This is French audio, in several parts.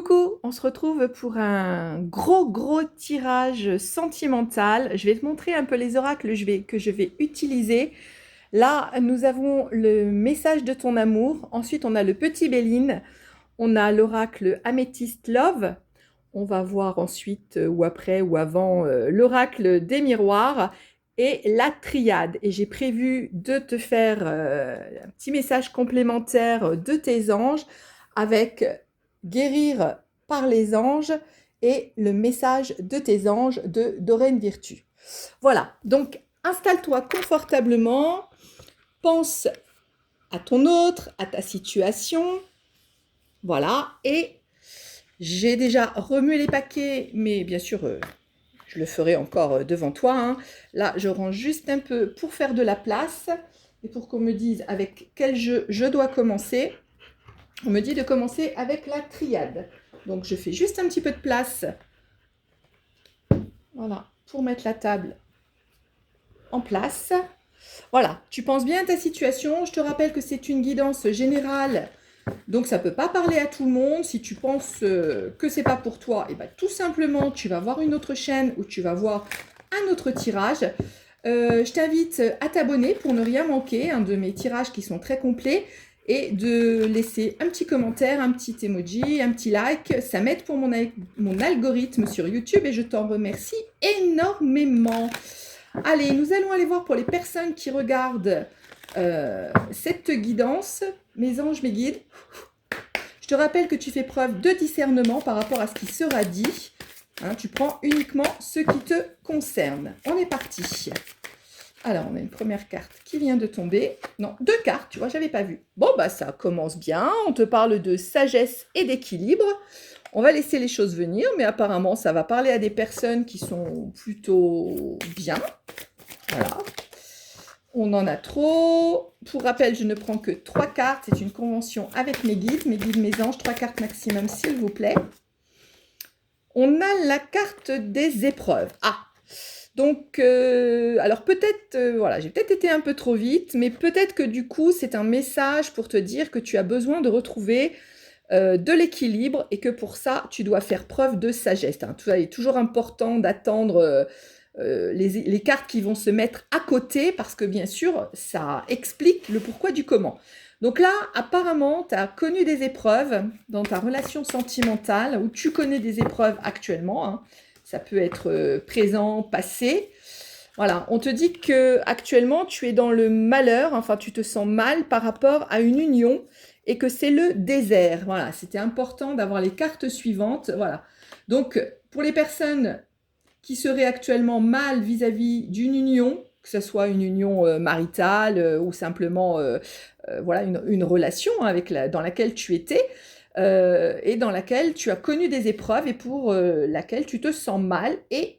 Coucou, on se retrouve pour un gros tirage sentimental. Je vais te montrer un peu les oracles que je vais utiliser. Là, nous avons le message de ton amour. Ensuite, on a le petit Béline. On a l'oracle Amethyst Love. On va voir ensuite, ou après, ou avant, l'oracle des miroirs et la triade. Et j'ai prévu de te faire un petit message complémentaire de tes anges avec guérir par les anges et le message de tes anges de Doreen Virtue. Voilà, donc installe-toi confortablement, pense à ton autre, à ta situation, voilà, et j'ai déjà remué les paquets, mais bien sûr, je le ferai encore devant toi, hein. Là, je range juste un peu pour faire de la place et pour qu'on me dise avec quel jeu je dois commencer. On me dit de commencer avec la triade. Donc, je fais juste un petit peu de place, voilà, pour mettre la table en place. Voilà, tu penses bien à ta situation. Je te rappelle que c'est une guidance générale, donc ça ne peut pas parler à tout le monde. Si tu penses que c'est pas pour toi, et ben, tout simplement, tu vas voir une autre chaîne où tu vas voir un autre tirage. Je t'invite à t'abonner pour ne rien manquer de mes tirages qui sont très complets et de laisser un petit commentaire, un petit emoji, un petit like. Ça m'aide pour mon algorithme sur YouTube et je t'en remercie énormément. Allez, nous allons aller voir pour les personnes qui regardent cette guidance. Mes anges, mes guides, je te rappelle que tu fais preuve de discernement par rapport à ce qui sera dit. Hein, tu prends uniquement ce qui te concerne. On est parti. Alors, on a une première carte qui vient de tomber. Non, deux cartes, tu vois, j'avais pas vu. Bon, bah ça commence bien. On te parle de sagesse et d'équilibre. On va laisser les choses venir, mais apparemment, ça va parler à des personnes qui sont plutôt bien. Voilà. On en a trop. Pour rappel, je ne prends que 3 cartes. C'est une convention avec mes guides, mes anges. 3 cartes maximum, s'il vous plaît. On a la carte des épreuves. Ah, donc, alors peut-être, voilà, j'ai peut-être été un peu trop vite, mais peut-être que du coup, c'est un message pour te dire que tu as besoin de retrouver de l'équilibre et que pour ça, tu dois faire preuve de sagesse. Hein. Il est toujours important d'attendre les cartes qui vont se mettre à côté parce que bien sûr, ça explique le pourquoi du comment. Donc là, apparemment, tu as connu des épreuves dans ta relation sentimentale ou tu connais des épreuves actuellement. Hein. Ça peut être présent, passé. Voilà, on te dit que actuellement tu es dans le malheur, enfin tu te sens mal par rapport à une union et que c'est le désert. Voilà, c'était important d'avoir les cartes suivantes. Voilà. Donc pour les personnes qui seraient actuellement mal vis-à-vis d'une union, que ce soit une union maritale ou simplement voilà, une relation dans laquelle tu étais et dans laquelle tu as connu des épreuves et pour laquelle tu te sens mal et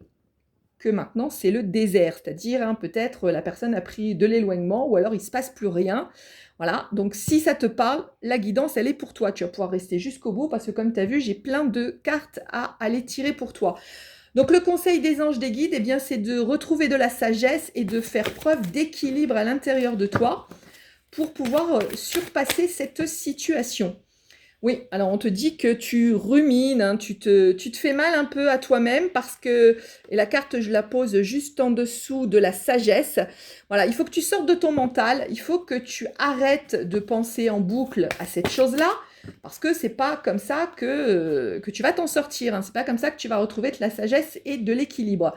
que maintenant c'est le désert, c'est-à-dire peut-être la personne a pris de l'éloignement ou alors il ne se passe plus rien. Voilà, donc si ça te parle, la guidance elle est pour toi, tu vas pouvoir rester jusqu'au bout parce que comme tu as vu, j'ai plein de cartes à aller tirer pour toi. Donc le conseil des anges, des guides, eh bien, c'est de retrouver de la sagesse et de faire preuve d'équilibre à l'intérieur de toi pour pouvoir surpasser cette situation. Oui, alors on te dit que tu rumines, hein, tu te fais mal un peu à toi-même parce que, et la carte je la pose juste en dessous de la sagesse, voilà, il faut que tu sortes de ton mental, il faut que tu arrêtes de penser en boucle à cette chose-là, parce que c'est pas comme ça que tu vas t'en sortir, hein, c'est pas comme ça que tu vas retrouver de la sagesse et de l'équilibre.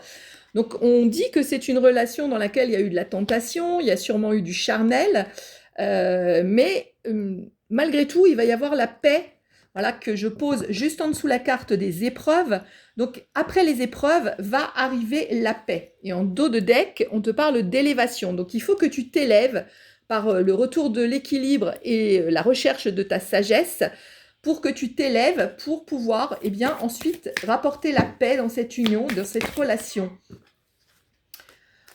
Donc on dit que c'est une relation dans laquelle il y a eu de la tentation, il y a sûrement eu du charnel, mais malgré tout, il va y avoir la paix, voilà, que je pose juste en dessous la carte des épreuves. Donc, après les épreuves, va arriver la paix. Et en dos de deck, on te parle d'élévation. Donc, il faut que tu t'élèves par le retour de l'équilibre et la recherche de ta sagesse pour que tu t'élèves pour pouvoir, eh bien, ensuite rapporter la paix dans cette union, dans cette relation.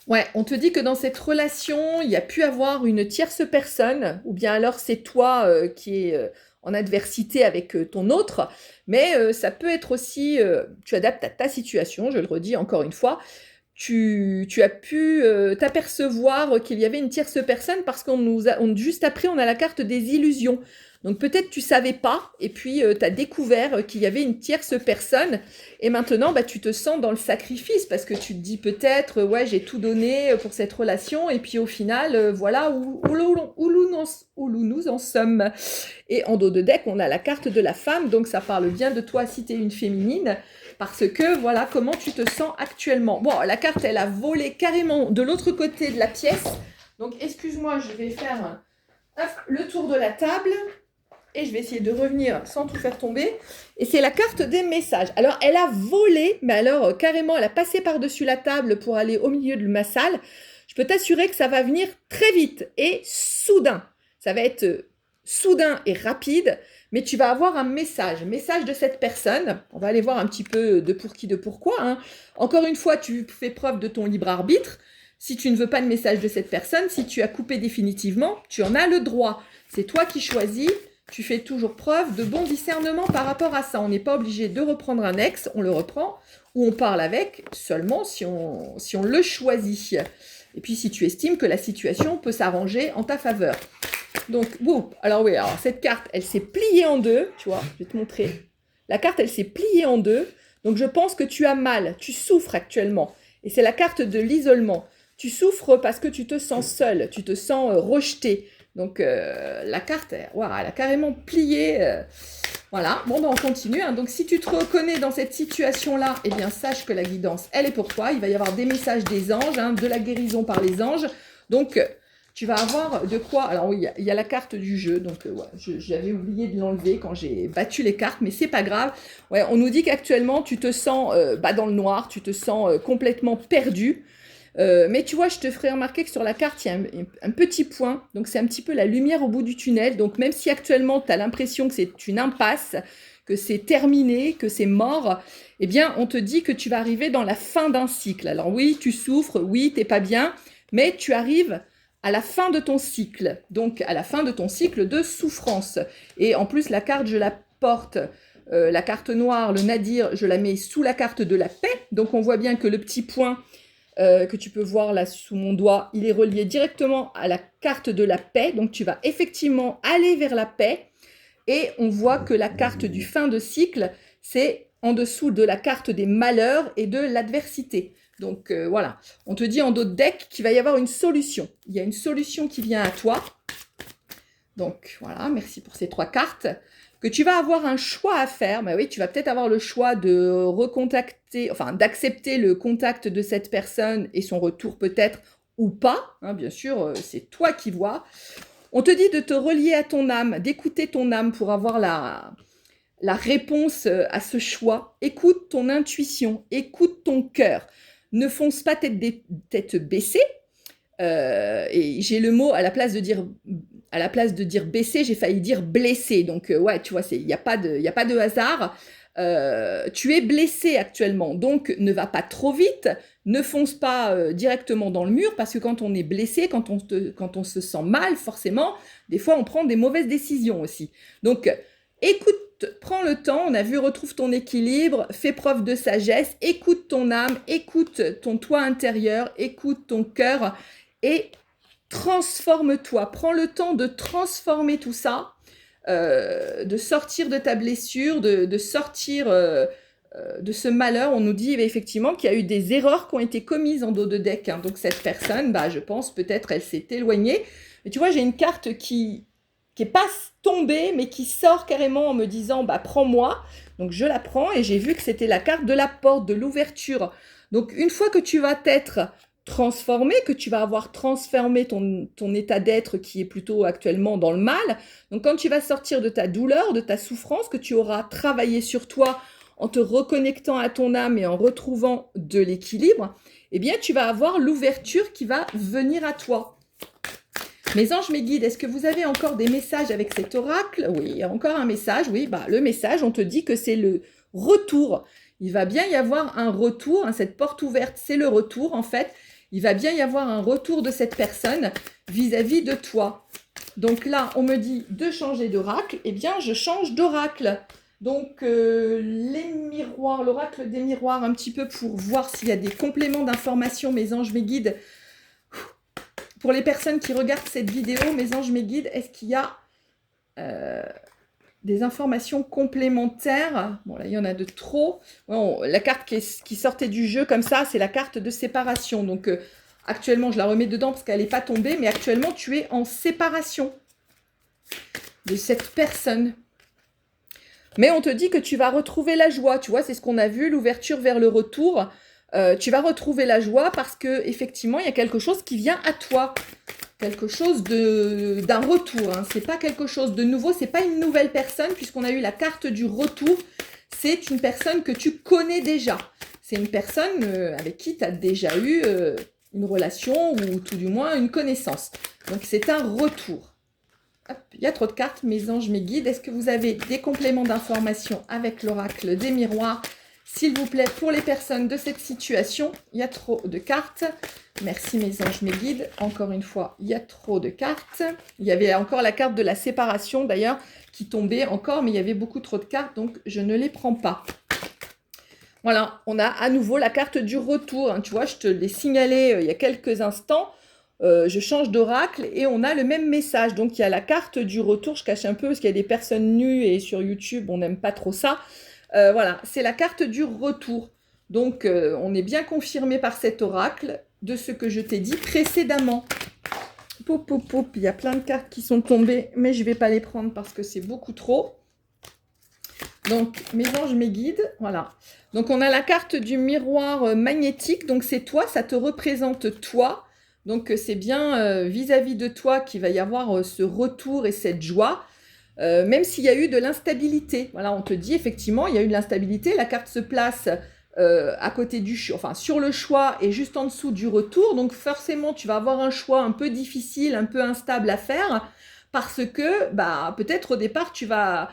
Ouais, on te dit que dans cette relation, il y a pu avoir une tierce personne, ou bien alors c'est toi qui es en adversité avec ton autre, mais ça peut être aussi, tu adaptes à ta situation, je le redis encore une fois, tu as pu t'apercevoir qu'il y avait une tierce personne parce juste après, on a la carte des illusions. Donc peut-être tu savais pas, et puis tu as découvert qu'il y avait une tierce personne, et maintenant bah, tu te sens dans le sacrifice, parce que tu te dis peut-être, ouais j'ai tout donné pour cette relation, et puis au final, voilà où nous en sommes. Et en dos de deck, on a la carte de la femme, donc ça parle bien de toi si tu es une féminine, parce que voilà comment tu te sens actuellement. Bon, la carte, elle a volé carrément de l'autre côté de la pièce. Donc, excuse-moi, je vais faire le tour de la table. Et je vais essayer de revenir sans tout faire tomber. Et c'est la carte des messages. Alors, elle a volé, mais alors carrément, elle a passé par-dessus la table pour aller au milieu de ma salle. Je peux t'assurer que ça va venir très vite et soudain. Ça va être soudain et rapide. Mais tu vas avoir un message de cette personne. On va aller voir un petit peu de pour qui, de pourquoi. Hein. Encore une fois, tu fais preuve de ton libre arbitre. Si tu ne veux pas de message de cette personne, si tu as coupé définitivement, tu en as le droit. C'est toi qui choisis. Tu fais toujours preuve de bon discernement par rapport à ça. On n'est pas obligé de reprendre un ex, on le reprend, ou on parle avec seulement si on le choisit. Et puis si tu estimes que la situation peut s'arranger en ta faveur. Donc, bon, alors oui, alors cette carte, elle s'est pliée en deux, tu vois, je vais te montrer. La carte, elle s'est pliée en deux, donc je pense que tu as mal, tu souffres actuellement. Et c'est la carte de l'isolement. Tu souffres parce que tu te sens seul, tu te sens rejeté. Donc, la carte, wow, elle a carrément plié. Voilà, bon, ben, on continue. Hein. Donc, si tu te reconnais dans cette situation-là, eh bien, sache que la guidance, elle est pour toi. Il va y avoir des messages des anges, hein, de la guérison par les anges. Donc, tu vas avoir de quoi... Alors oui, il y a la carte du jeu, donc ouais, j'avais oublié de l'enlever quand j'ai battu les cartes, mais c'est pas grave. Ouais, on nous dit qu'actuellement, tu te sens dans le noir, tu te sens complètement perdu. Mais tu vois, je te ferai remarquer que sur la carte, il y a un petit point. Donc, c'est un petit peu la lumière au bout du tunnel. Donc, même si actuellement, tu as l'impression que c'est une impasse, que c'est terminé, que c'est mort, eh bien, on te dit que tu vas arriver dans la fin d'un cycle. Alors oui, tu souffres, oui, t'es pas bien, mais tu arrives à la fin de ton cycle. Donc, à la fin de ton cycle de souffrance. Et en plus, la carte, je la porte... la carte noire, le nadir, je la mets sous la carte de la paix. Donc, on voit bien que le petit point... que tu peux voir là sous mon doigt, il est relié directement à la carte de la paix. Donc, tu vas effectivement aller vers la paix. Et on voit que la carte du fin de cycle, c'est en dessous de la carte des malheurs et de l'adversité. Donc, voilà. On te dit en dos de deck qu'il va y avoir une solution. Il y a une solution qui vient à toi. Donc, voilà. Merci pour ces 3 cartes. Que tu vas avoir un choix à faire. Bah oui, tu vas peut-être avoir le choix de recontacter, enfin d'accepter le contact de cette personne et son retour peut-être ou pas. Hein, bien sûr, c'est toi qui vois. On te dit de te relier à ton âme, d'écouter ton âme pour avoir la réponse à ce choix. Écoute ton intuition, écoute ton cœur. Ne fonce pas tête baissée. Et j'ai le mot à la place de dire baissé, j'ai failli dire blessé. Donc ouais, tu vois, il n'y a pas de hasard. Tu es blessé actuellement, donc ne va pas trop vite, ne fonce pas directement dans le mur, parce que quand on est blessé, quand on se sent mal, forcément, des fois on prend des mauvaises décisions aussi. Donc écoute, prends le temps, on a vu, retrouve ton équilibre, fais preuve de sagesse, écoute ton âme, écoute ton toi intérieur, écoute ton cœur, et transforme-toi. Prends le temps de transformer tout ça, de sortir de ta blessure, de sortir de ce malheur. On nous dit effectivement qu'il y a eu des erreurs qui ont été commises en dos de deck. Hein. Donc cette personne, bah, je pense peut-être elle s'est éloignée. Mais tu vois, j'ai une carte qui est pas tombée, mais qui sort carrément en me disant, bah, prends-moi. Donc je la prends et j'ai vu que c'était la carte de la porte, de l'ouverture. Donc une fois que tu vas t'être transformé, que tu vas avoir transformé ton état d'être qui est plutôt actuellement dans le mal. Donc quand tu vas sortir de ta douleur, de ta souffrance, que tu auras travaillé sur toi en te reconnectant à ton âme et en retrouvant de l'équilibre, eh bien tu vas avoir l'ouverture qui va venir à toi. Mes anges, mes guides, est-ce que vous avez encore des messages avec cet oracle? Oui, il y a encore un message. Oui, bah, le message, on te dit que c'est le retour. Il va bien y avoir un retour. Hein, cette porte ouverte, c'est le retour en fait. Il va bien y avoir un retour de cette personne vis-à-vis de toi. Donc là, on me dit de changer d'oracle. Eh bien, je change d'oracle. Donc, les miroirs, l'oracle des miroirs, un petit peu pour voir s'il y a des compléments d'informations, mes anges, mes guides. Pour les personnes qui regardent cette vidéo, mes anges, mes guides, est-ce qu'il y a des informations complémentaires. Bon, là, il y en a de trop. La carte qui sortait du jeu comme ça, c'est la carte de séparation. Donc, actuellement, je la remets dedans parce qu'elle n'est pas tombée, mais actuellement, tu es en séparation de cette personne. Mais on te dit que tu vas retrouver la joie. Tu vois, c'est ce qu'on a vu, l'ouverture vers le retour. Tu vas retrouver la joie parce que effectivement, il y a quelque chose qui vient à toi. Quelque chose d'un retour, hein. C'est pas quelque chose de nouveau, c'est pas une nouvelle personne puisqu'on a eu la carte du retour. C'est une personne que tu connais déjà. C'est une personne avec qui tu as déjà eu une relation ou tout du moins une connaissance. Donc c'est un retour. Hop, il y a trop de cartes, mes anges, mes guides. Est-ce que vous avez des compléments d'information avec l'oracle des miroirs? S'il vous plaît, pour les personnes de cette situation, il y a trop de cartes. Merci mes anges, mes guides. Encore une fois, il y a trop de cartes. Il y avait encore la carte de la séparation d'ailleurs qui tombait encore, mais il y avait beaucoup trop de cartes, donc je ne les prends pas. Voilà, on a à nouveau la carte du retour. Hein. Tu vois, je te l'ai signalé il y a quelques instants. Je change d'oracle et on a le même message. Donc il y a la carte du retour. Je cache un peu parce qu'il y a des personnes nues et sur YouTube, on n'aime pas trop ça. Voilà, c'est la carte du retour. Donc, on est bien confirmé par cet oracle de ce que je t'ai dit précédemment. Poup, poup, poup. Il y a plein de cartes qui sont tombées, mais je ne vais pas les prendre parce que c'est beaucoup trop. Donc, mes anges, mes guides, voilà. Donc, on a la carte du miroir magnétique. Donc, c'est toi, ça te représente toi. Donc, c'est bien vis-à-vis de toi qu'il va y avoir ce retour et cette joie. Même s'il y a eu de l'instabilité. Voilà, on te dit effectivement, il y a eu de l'instabilité. La carte se place à côté sur le choix et juste en dessous du retour. Donc forcément, tu vas avoir un choix un peu difficile, un peu instable à faire parce que peut-être au départ, tu vas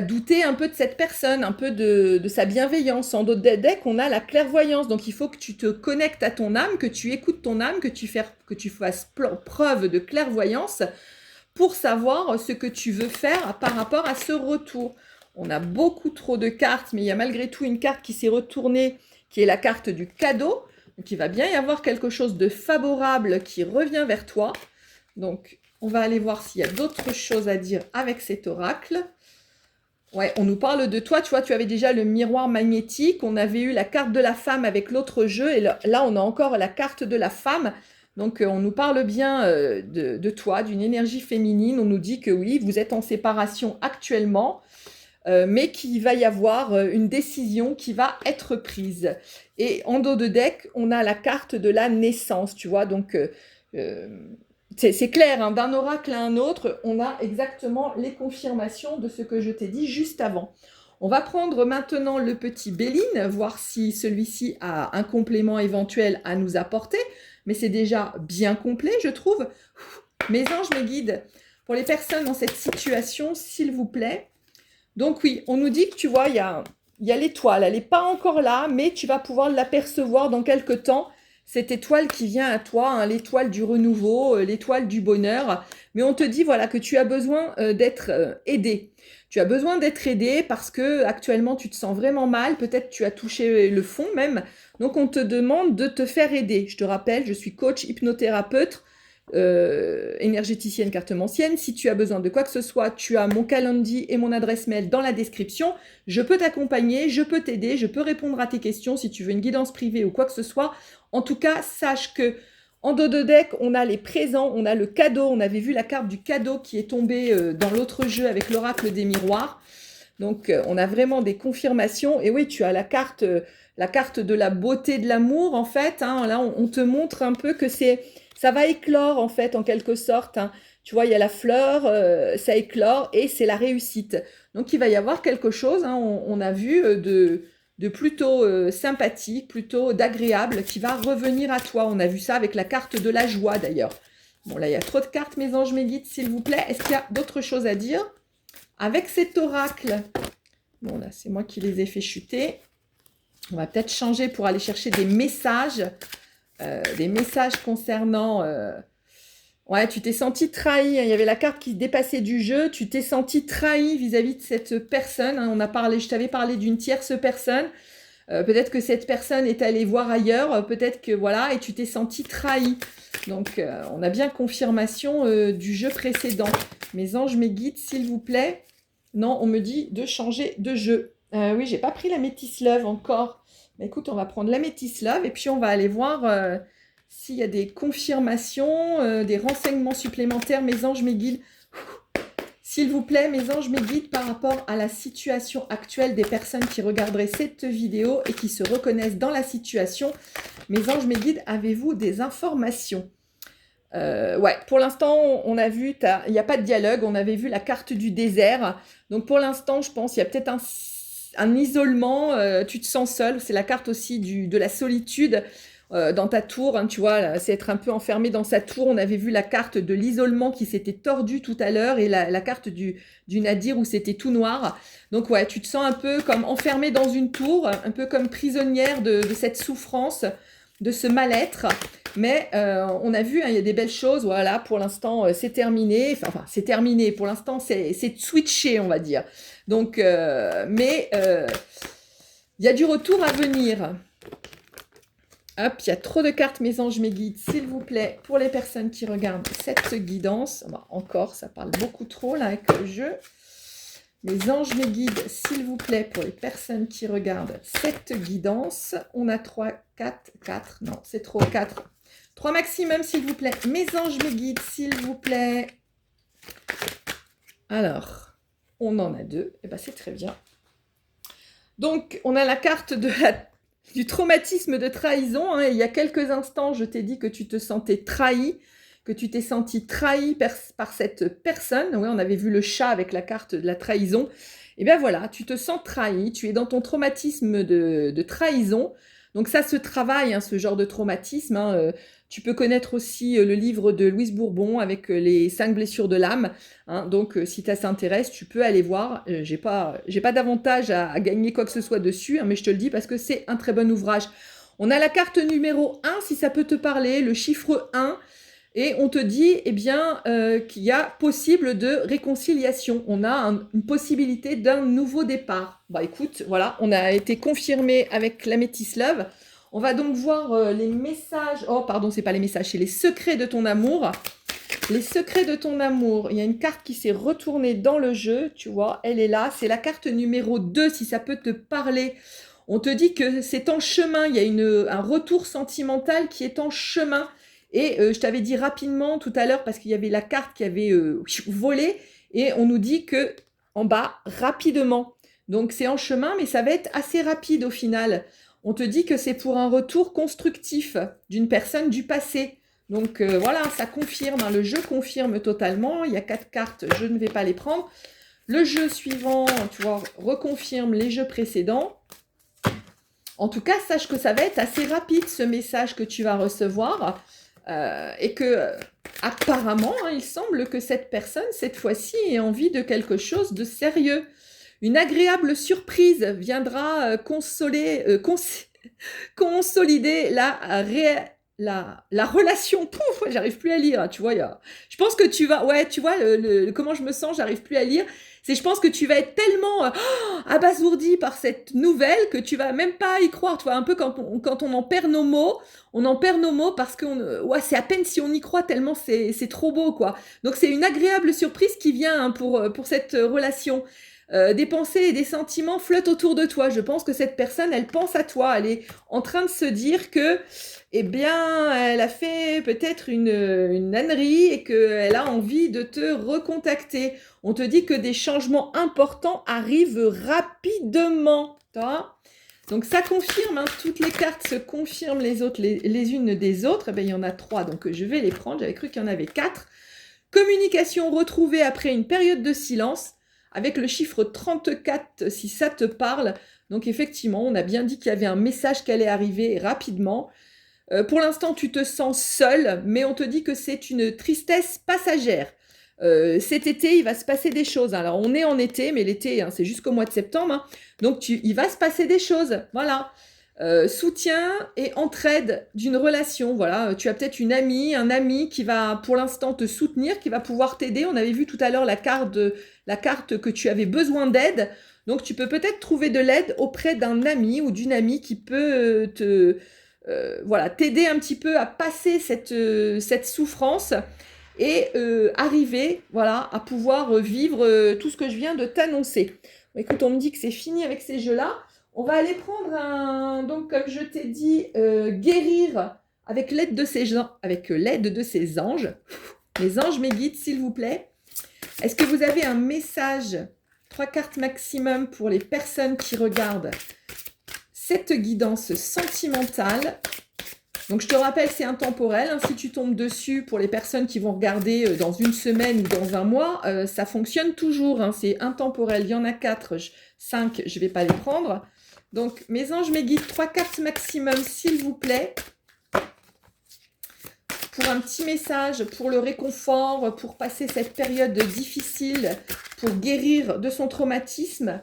douter un peu de cette personne, un peu de sa bienveillance. En d'autres decks, on a la clairvoyance. Donc il faut que tu te connectes à ton âme, que tu écoutes ton âme, que tu fasses preuve de clairvoyance pour savoir ce que tu veux faire par rapport à ce retour. On a beaucoup trop de cartes, mais il y a malgré tout une carte qui s'est retournée, qui est la carte du cadeau. Donc, il va bien y avoir quelque chose de favorable qui revient vers toi. Donc, on va aller voir s'il y a d'autres choses à dire avec cet oracle. Ouais, on nous parle de toi. Tu vois, tu avais déjà le miroir magnétique. On avait eu la carte de la femme avec l'autre jeu. Et là, on a encore la carte de la femme. Donc, on nous parle bien de toi, d'une énergie féminine. On nous dit que oui, vous êtes en séparation actuellement, mais qu'il va y avoir une décision qui va être prise. Et en dos de deck, on a la carte de la naissance, tu vois. Donc, c'est clair, hein, d'un oracle à un autre, on a exactement les confirmations de ce que je t'ai dit juste avant. On va prendre maintenant le petit Béline, voir si celui-ci a un complément éventuel à nous apporter. Mais c'est déjà bien complet, je trouve. Mes anges, mes guides, pour les personnes dans cette situation, s'il vous plaît. Donc oui, on nous dit que tu vois, il y a l'étoile. Elle n'est pas encore là, mais tu vas pouvoir l'apercevoir dans quelques temps. Cette étoile qui vient à toi, hein, l'étoile du renouveau, l'étoile du bonheur. Mais on te dit voilà que tu as besoin d'être aidé. Tu as besoin d'être aidé parce que actuellement tu te sens vraiment mal. Peut-être tu as touché le fond même. Donc, on te demande de te faire aider. Je te rappelle, je suis coach, hypnothérapeute, énergéticienne, cartomancienne. Si tu as besoin de quoi que ce soit, tu as mon calendrier et mon adresse mail dans la description. Je peux t'accompagner, je peux t'aider, je peux répondre à tes questions si tu veux une guidance privée ou quoi que ce soit. En tout cas, sache que en dos de deck, on a les présents, on a le cadeau. On avait vu la carte du cadeau qui est tombée dans l'autre jeu avec l'oracle des miroirs. Donc, on a vraiment des confirmations. Et oui, tu as la carte de la beauté de l'amour, en fait. Hein. Là, on te montre un peu que ça va éclore, en fait, en quelque sorte. Hein. Tu vois, il y a la fleur, ça éclore et c'est la réussite. Donc, il va y avoir quelque chose, hein, on a vu, de plutôt sympathique, plutôt d'agréable, qui va revenir à toi. On a vu ça avec la carte de la joie, d'ailleurs. Bon, là, il y a trop de cartes, mes anges, mes guides, s'il vous plaît. Est-ce qu'il y a d'autres choses à dire avec cet oracle? Bon, là, c'est moi qui les ai fait chuter. On va peut-être changer pour aller chercher des messages concernant... Ouais, tu t'es senti trahi. Il y avait la carte qui dépassait du jeu. Tu t'es senti trahi vis-à-vis de cette personne. Hein. Je t'avais parlé d'une tierce personne. Peut-être que cette personne est allée voir ailleurs. Peut-être que voilà, et tu t'es senti trahi. Donc, on a bien confirmation du jeu précédent. Mes anges, mes guides, s'il vous plaît. Non, on me dit de changer de jeu. Oui, j'ai pas pris la Métis Love encore. Mais écoute, on va prendre la Métis Love et puis on va aller voir s'il y a des confirmations, des renseignements supplémentaires. Mes anges, mes guides. S'il vous plaît, mes anges, mes guides, par rapport à la situation actuelle des personnes qui regarderaient cette vidéo et qui se reconnaissent dans la situation. Mes anges, mes guides, avez-vous des informations? Ouais, pour l'instant, on a vu, il n'y a pas de dialogue, on avait vu la carte du désert. Donc pour l'instant, je pense qu'il y a peut-être un isolement, tu te sens seul. C'est la carte aussi de la solitude dans ta tour, hein, tu vois, c'est être un peu enfermé dans sa tour. On avait vu la carte de l'isolement qui s'était tordue tout à l'heure et la carte du nadir où c'était tout noir. Donc ouais, tu te sens un peu comme enfermé dans une tour, un peu comme prisonnière de cette souffrance, de ce mal-être. Mais on a vu, hein, il y a des belles choses. Voilà, pour l'instant, c'est terminé. Enfin, c'est terminé. Pour l'instant, c'est switché, on va dire. Donc, mais il y a du retour à venir. Hop, il y a trop de cartes, mes anges, mes guides, s'il vous plaît, pour les personnes qui regardent cette guidance. Bon, encore, ça parle beaucoup trop là avec le jeu. Mes anges, mes guides, s'il vous plaît, pour les personnes qui regardent cette guidance. On a 3, 4, 4. Non, c'est trop, 4. 3 maximum, s'il vous plaît. Mes anges, mes guides, s'il vous plaît. Alors, on en a 2. Eh bien, c'est très bien. Donc, on a la carte du traumatisme de trahison. Hein. Il y a quelques instants, je t'ai dit que tu te sentais trahi, que tu t'es senti trahi par cette personne. Oui, on avait vu le chat avec la carte de la trahison. Et bien voilà, tu te sens trahi, tu es dans ton traumatisme de trahison. Donc ça se travaille, hein, ce genre de traumatisme. Hein. Tu peux connaître aussi le livre de Louise Bourbon avec les 5 blessures de l'âme. Hein. Donc si ça t'intéresse, tu peux aller voir. J'ai pas d'avantage à gagner quoi que ce soit dessus, hein, mais je te le dis parce que c'est un très bon ouvrage. On a la carte numéro 1, si ça peut te parler, le chiffre 1. Et on te dit eh bien, qu'il y a possible de réconciliation. On a une possibilité d'un nouveau départ. Bah écoute, voilà, on a été confirmé avec la Métis Love. On va donc voir les messages. Oh, pardon, c'est pas les messages, c'est les secrets de ton amour. Les secrets de ton amour. Il y a une carte qui s'est retournée dans le jeu, tu vois, elle est là. C'est la carte numéro 2, si ça peut te parler. On te dit que c'est en chemin. Il y a un retour sentimental qui est en chemin. Et je t'avais dit rapidement tout à l'heure, parce qu'il y avait la carte qui avait volé, et on nous dit que en bas, rapidement. Donc c'est en chemin, mais ça va être assez rapide au final. On te dit que c'est pour un retour constructif d'une personne du passé. Donc voilà, ça confirme, hein, le jeu confirme totalement. Il y a 4 cartes, je ne vais pas les prendre. Le jeu suivant, tu vois, reconfirme les jeux précédents. En tout cas, sache que ça va être assez rapide, ce message que tu vas recevoir. Et que, apparemment, hein, il semble que cette personne, cette fois-ci, ait envie de quelque chose de sérieux. Une agréable surprise viendra consolider la relation. Pouf, j'arrive plus à lire, tu vois. Je pense que tu vas... Ouais, tu vois, comment je me sens, j'arrive plus à lire. Je pense que tu vas être tellement abasourdi par cette nouvelle que tu vas même pas y croire. Tu vois, un peu quand on en perd nos mots, parce que c'est à peine si on y croit tellement c'est trop beau, quoi. Donc c'est une agréable surprise qui vient, hein, pour cette relation. Des pensées et des sentiments flottent autour de toi. Je pense que cette personne, elle pense à toi. Elle est en train de se dire que, eh bien, elle a fait peut-être une ânerie et qu'elle a envie de te recontacter. On te dit que des changements importants arrivent rapidement. Donc ça confirme, hein, toutes les cartes se confirment les unes des autres. Eh bien, il y en a 3, donc je vais les prendre. J'avais cru qu'il y en avait 4. Communication retrouvée après une période de silence. Avec le chiffre 34, si ça te parle. Donc effectivement, on a bien dit qu'il y avait un message qui allait arriver rapidement. Pour l'instant, tu te sens seul, mais on te dit que c'est une tristesse passagère. Cet été, il va se passer des choses. Alors, on est en été, mais l'été, hein, c'est jusqu'au mois de septembre. Hein. Donc, il va se passer des choses. Voilà. Soutien et entraide d'une relation. Voilà, tu as peut-être une amie, un ami qui va pour l'instant te soutenir, qui va pouvoir t'aider. On avait vu tout à l'heure la carte que tu avais besoin d'aide. Donc tu peux peut-être trouver de l'aide auprès d'un ami ou d'une amie qui peut t'aider un petit peu à passer cette souffrance. et arriver, voilà, à pouvoir vivre tout ce que je viens de t'annoncer. Bon, écoute, on me dit que c'est fini avec ces jeux-là. On va aller prendre un, donc comme je t'ai dit, guérir avec l'aide de ces anges. Les anges, mes guides, s'il vous plaît. Est-ce que vous avez un message, 3 cartes maximum pour les personnes qui regardent cette guidance sentimentale? Donc, je te rappelle, c'est intemporel. Hein. Si tu tombes dessus, pour les personnes qui vont regarder dans une semaine ou dans un mois, ça fonctionne toujours. Hein. C'est intemporel. Il y en a 4, 5, je ne vais pas les prendre. Donc, mes anges, mes guides, 3 cartes maximum, s'il vous plaît. Pour un petit message, pour le réconfort, pour passer cette période difficile, pour guérir de son traumatisme.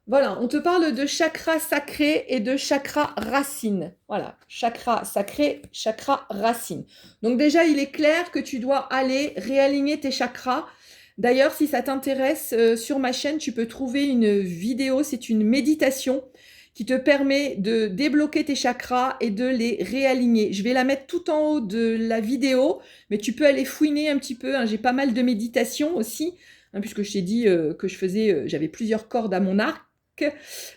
Voilà, on te parle de chakra sacré et de chakra racine. Voilà, chakra sacré, chakra racine. Donc déjà, il est clair que tu dois aller réaligner tes chakras. D'ailleurs, si ça t'intéresse, sur ma chaîne, tu peux trouver une vidéo, c'est une méditation qui te permet de débloquer tes chakras et de les réaligner. Je vais la mettre tout en haut de la vidéo, mais tu peux aller fouiner un petit peu. Hein. J'ai pas mal de méditations aussi, hein, puisque je t'ai dit que j'avais plusieurs cordes à mon arc.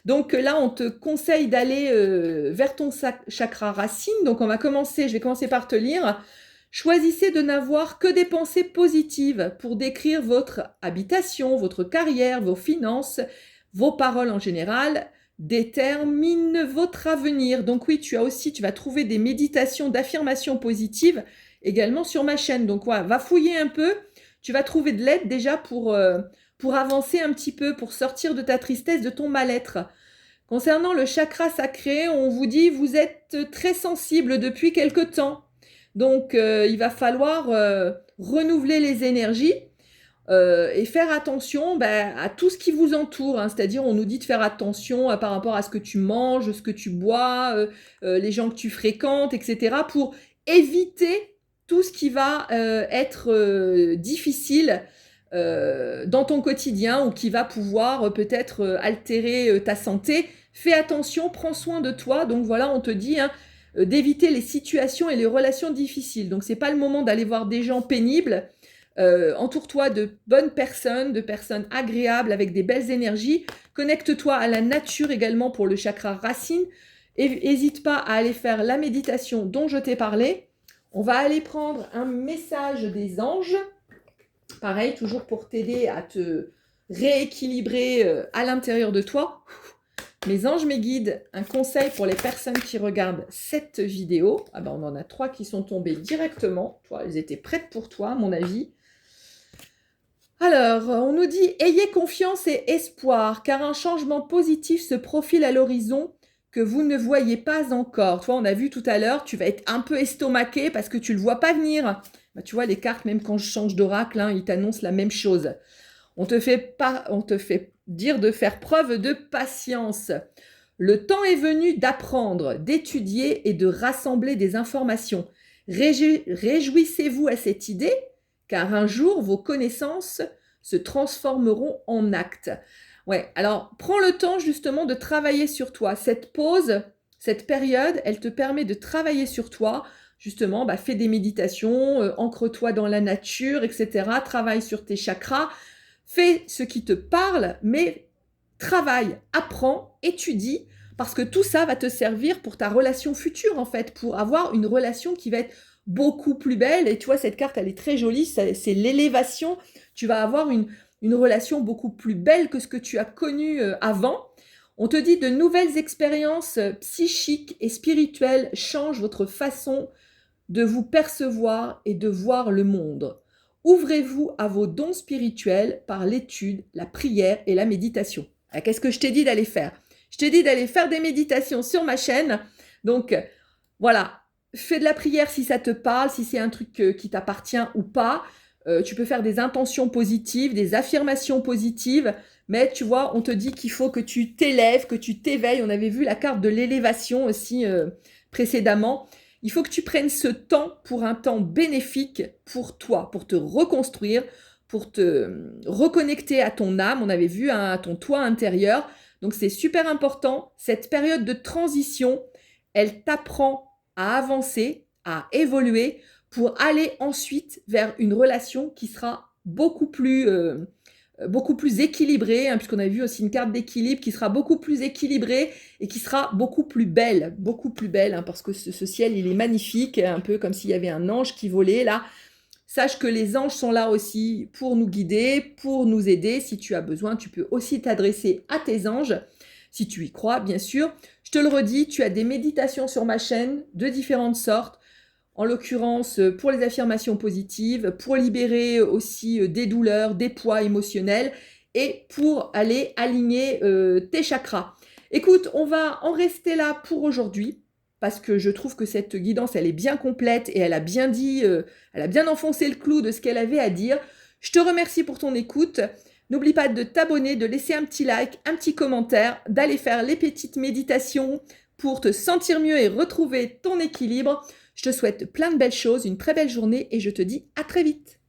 Donc là, on te conseille d'aller vers ton chakra racine. Donc je vais commencer par te lire. Choisissez de n'avoir que des pensées positives pour décrire votre habitation, votre carrière, vos finances, vos paroles en général. Détermine votre avenir. Donc oui, tu vas trouver des méditations d'affirmation positive également sur ma chaîne. Donc ouais, va fouiller un peu. Tu vas trouver de l'aide déjà pour avancer un petit peu, pour sortir de ta tristesse, de ton mal-être. Concernant le chakra sacré, on vous dit vous êtes très sensible depuis quelque temps. Donc, il va falloir renouveler les énergies et faire attention à tout ce qui vous entoure. Hein. C'est-à-dire, on nous dit de faire attention par rapport à ce que tu manges, ce que tu bois, les gens que tu fréquentes, etc. pour éviter tout ce qui va être difficile dans ton quotidien ou qui va pouvoir peut-être altérer ta santé. Fais attention, prends soin de toi. Donc voilà, on te dit d'éviter les situations et les relations difficiles. Donc c'est pas le moment d'aller voir des gens pénibles. Entoure-toi de bonnes personnes, de personnes agréables avec des belles énergies. Connecte-toi à la nature également pour le chakra racine. Et n'hésite pas à aller faire la méditation dont je t'ai parlé. On va aller prendre un message des anges. Pareil, toujours pour t'aider à te rééquilibrer à l'intérieur de toi. Mes anges, mes guides, un conseil pour les personnes qui regardent cette vidéo. Ah ben, on en a 3 qui sont tombées directement. Toi, elles étaient prêtes pour toi, à mon avis. Alors, on nous dit « Ayez confiance et espoir, car un changement positif se profile à l'horizon que vous ne voyez pas encore. » Toi, on a vu tout à l'heure, tu vas être un peu estomaqué parce que tu ne le vois pas venir. Bah, tu vois, les cartes, même quand je change d'oracle, hein, ils t'annoncent la même chose. On te fait dire de faire preuve de patience. Le temps est venu d'apprendre, d'étudier et de rassembler des informations. Réjouissez-vous à cette idée, car un jour, vos connaissances se transformeront en actes. Ouais, alors prends le temps justement de travailler sur toi. Cette pause, cette période, elle te permet de travailler sur toi. Justement, fais des méditations, ancre-toi dans la nature, etc. Travaille sur tes chakras. Fais ce qui te parle, mais travaille, apprends, étudie, parce que tout ça va te servir pour ta relation future, en fait, pour avoir une relation qui va être beaucoup plus belle. Et tu vois, cette carte, elle est très jolie, c'est l'élévation. Tu vas avoir une relation beaucoup plus belle que ce que tu as connu avant. On te dit de nouvelles expériences psychiques et spirituelles changent votre façon de vous percevoir et de voir le monde. Ouvrez-vous à vos dons spirituels par l'étude, la prière et la méditation. Qu'est-ce que je t'ai dit d'aller faire? Je t'ai dit d'aller faire des méditations sur ma chaîne. Donc, voilà, fais de la prière si ça te parle, si c'est un truc qui t'appartient ou pas. Tu peux faire des intentions positives, des affirmations positives. Mais tu vois, on te dit qu'il faut que tu t'élèves, que tu t'éveilles. On avait vu la carte de l'élévation aussi précédemment. Il faut que tu prennes ce temps pour un temps bénéfique pour toi, pour te reconstruire, pour te reconnecter à ton âme. On avait vu à ton toi intérieur. Donc, c'est super important. Cette période de transition, elle t'apprend à avancer, à évoluer pour aller ensuite vers une relation qui sera beaucoup plus équilibrée, hein, puisqu'on a vu aussi une carte d'équilibre qui sera beaucoup plus équilibrée et qui sera beaucoup plus belle, hein, parce que ce ciel, il est magnifique, un peu comme s'il y avait un ange qui volait là. Sache que les anges sont là aussi pour nous guider, pour nous aider. Si tu as besoin, tu peux aussi t'adresser à tes anges, si tu y crois, bien sûr. Je te le redis, tu as des méditations sur ma chaîne de différentes sortes, en l'occurrence pour les affirmations positives, pour libérer aussi des douleurs, des poids émotionnels et pour aller aligner tes chakras. Écoute, on va en rester là pour aujourd'hui parce que je trouve que cette guidance, elle est bien complète et elle a bien dit, elle a bien enfoncé le clou de ce qu'elle avait à dire. Je te remercie pour ton écoute. N'oublie pas de t'abonner, de laisser un petit like, un petit commentaire, d'aller faire les petites méditations pour te sentir mieux et retrouver ton équilibre. Je te souhaite plein de belles choses, une très belle journée et je te dis à très vite.